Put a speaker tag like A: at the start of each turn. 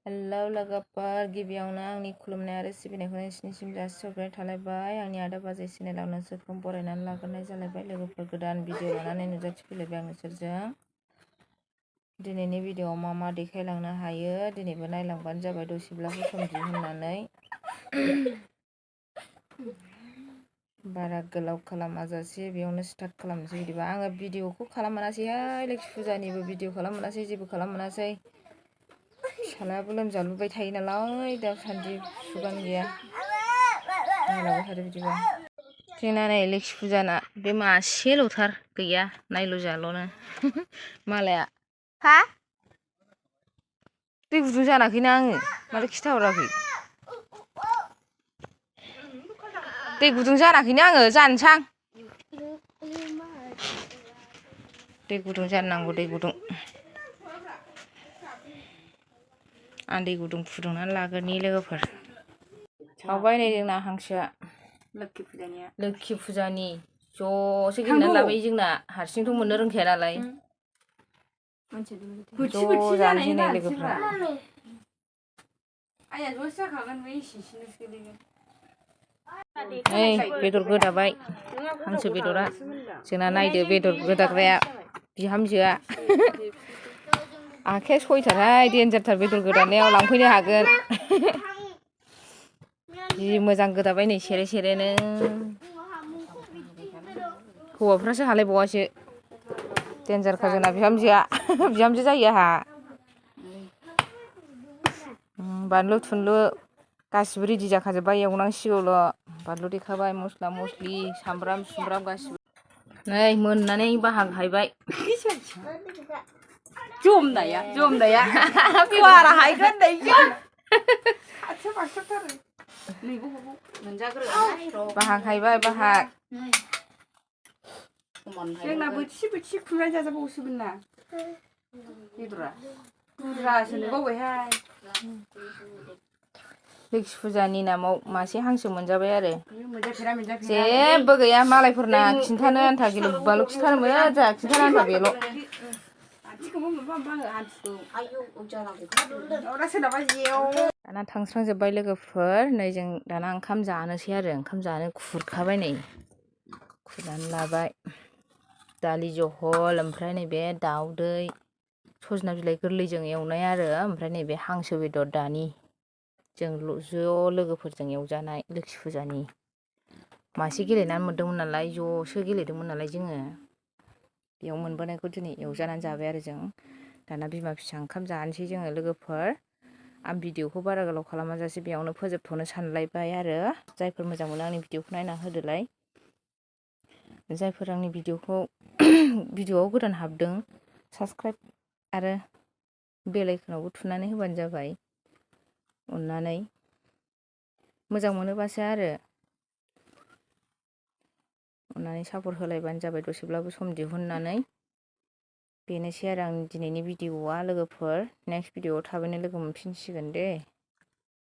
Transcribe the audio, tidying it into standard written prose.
A: Hello लोगोफोर, गिबियावनो आंनि खुलुमनाय आरो सिबिनायखौ नोंसिनिसिम जासिहरनाय थालायबाय। आंनि आदा बाजै चेनेलाव नोंसोरखौ बरायनानै लाग्रोनाय जालायबाय। लोगोफोर, गोदान भिडिअ लानानै नुजाथिफैलायबाय आं नोंसोरजों। दिनैनि भिडिअआव मा मा देखायलांनो हायो दिनैबो नायलांबानो जाबाय दसेब्लाबो सम दिहुननानै। बारा गोलाव खालामाजासे बेयावनो स्टार्ट खालामनोसै। बिदिबा आङो भिडिअखौ खालामोनासैहाय, लोखि फुजानिबो भिडिअ खालामोनासै, जेबो खालामोनासै। फिसालायाबो लोमजालुबाय थायो नालाय दासान्दि, सुगानो गैया। नायलांबाय थादो बिदिबा। जोंना नै लोखि फुजाना बे मासेल'थार गैया, नायल' जाल'नो। मालाया हा दै गुदुं जानाखैना आङो, माथो खिथाहराखै। दै गुदुं जानाखैनो आङो, जानोसां। दै गुदुं जानो नांगौ, दै गुदुं। आं दै गुदुं फुदुंनानै लाग्रोनि लोगोफोर। सावबाय नै जोंना हांसोआ। लोखि फुजानि ज'सो गेलेनानै लाबाय जोंना, हारसिंथ' मोननो रोंखाया नालाय। ज' जानोसै नै लोगोफ्रा। नै बेदर गोदाबाय, हांसो बेदरा जोंना। नायदो बेदर गोदाग्राया, बिहामजोआ। आखाइया सयथारहाय, देन्जारथार बेदर गोदानायाव, लांफैनो हागोन। जि मोजां गोदाबाय नै सेरे सेरेनो। हौवाफ्रासो हालायबावासो, देन्जारखा जोंना बिहामजोआ। बिहामजो जायो आंहा। बानलु थुनलु गासिबो रेडि जाखाजोब्बाय, एवनांसिगौल'। बानलु देखाबाय, मस्ला मस्लि, सामब्राम सुमब्राम गासिबो। नै मोननानै बाहाग हायबाय। जमनाया बारा हायगोन बाहाग हायबाय, बाहाग। जोंना बोथिसे बोथिसे खुमब्राय जाजाबावोसोमोन ना बेदरा। बुरजासो नुबावबायहाय। लोखि फुजानि नामाव मासे हांसो मोनजाबाय आरो। जेबो गैया मालायफोरना खिन्थानो आन्था गिलु बालु खिन्थानोमोन, जोंहा खिन्थानो आन्था बेल'। दाना थांस्रांजोब्बाय लोगोफोर। नै जों दाना ओंखाम जानोसै आरो। ओंखाम जानो खुरखाबाय नै, खुरनानै लाबाय। दालि जहल, ओमफ्राय नैबे दाउदै सजना बिलाइ गोरलैजों एवनाय आरो। ओमफ्राय नैबे हांसो बेदर दानि जों ज' लोगोफोरजों एवजानाय लोखि फुजानि। मासे गेलेनानै मोनदोंमोन नालाय, ज'सो गेलेदोंमोन नालाय जोङो। बेयाव मोनबोनायखौ दिनै एवजानानै जाबाय आरो जों। दाना बिमा फिसा ओंखाम जानोसै जोङो लोगोफोर। आं भिडिअखौ बारा गोलाव खालामाजासे बेयावनो फोजोबथ'नो सानलायबाय आरो। जायफोर मोजां मोनो आंनि भिडिअखौ नायना होदोलाय। जायफोर आंनि भिडिअआव गोदान हाबदों, साबस्क्राइब आरो बेल आइकनावबो थुनानै होबानो जाबाय। अननानै मोजां मोनोबासो आरो। अननानै सापर्ट होलायबानो जाबाय दसेब्लाबो सम दिहुननानै। बेनोसै आरो आंनि दिनैनि भिडिअआ लोगोफोर। नेक्स्ट भिडिअआव थाबैनो लोगो मोनफिनसिगोन दे।